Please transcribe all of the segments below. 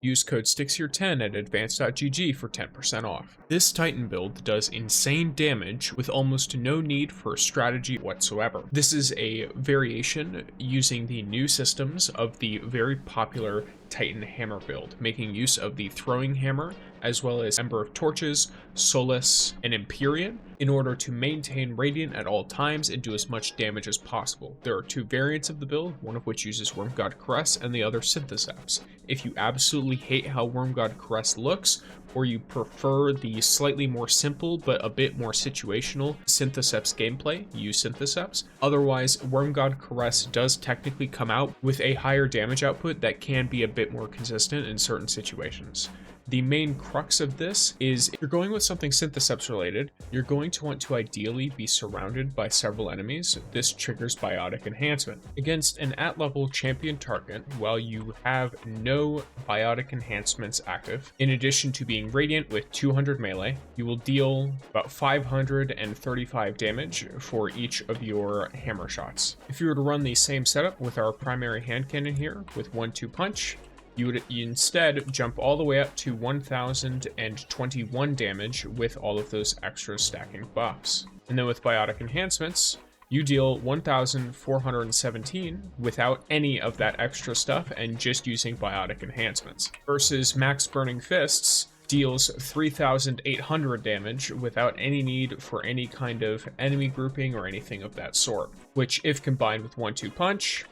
Use code STIXHERE10 at advanced.gg for 10% off. This Titan build does insane damage with almost no need for strategy whatsoever. This is a variation using the new systems of the very popular Titan hammer build, making use of the throwing hammer as well as Ember of Torches, Solace, and Empyrean in order to maintain Radiant at all times and do as much damage as possible. There are two variants of the build, one of which uses Wormgod Caress and the other Synthoceps. If you absolutely hate how Wormgod Caress looks, or you prefer the slightly more simple but a bit more situational Synthoceps gameplay, use Synthoceps. Otherwise, Wormgod Caress does technically come out with a higher damage output that can be a bit more consistent in certain situations. The main crux of this is if you're going with something Synthoceps related, you're going to want to ideally be surrounded by several enemies. This triggers biotic enhancement. Against an at-level champion target, while you have no biotic enhancements active, in addition to being radiant with 200 melee, you will deal about 535 damage for each of your hammer shots. If you were to run the same setup with our primary hand cannon here with 1-2 punch, you would instead jump all the way up to 1021 damage with all of those extra stacking buffs. And then with biotic enhancements, you deal 1417 without any of that extra stuff and just using biotic enhancements. Versus Max Burning Fists deals 3800 damage without any need for any kind of enemy grouping or anything of that sort, which if combined with 1-2 punch,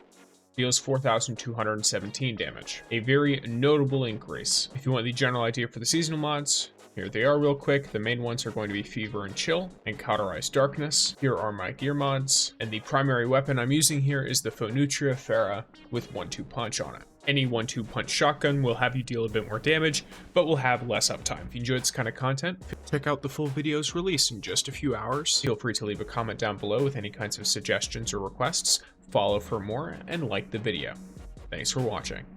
deals 4,217 damage. A very notable increase. If you want the general idea for the seasonal mods, here they are real quick. The main ones are going to be Fever and Chill and Cauterize Darkness. Here are my gear mods, and the primary weapon I'm using here is the Phonutria Farah with 1-2 punch on it. Any 1-2 punch shotgun will have you deal a bit more damage, but will have less uptime. If you enjoyed this kind of content, check out the full videos released in just a few hours. Feel free to leave a comment down below with any kinds of suggestions or requests. Follow for more and like the video. Thanks for watching.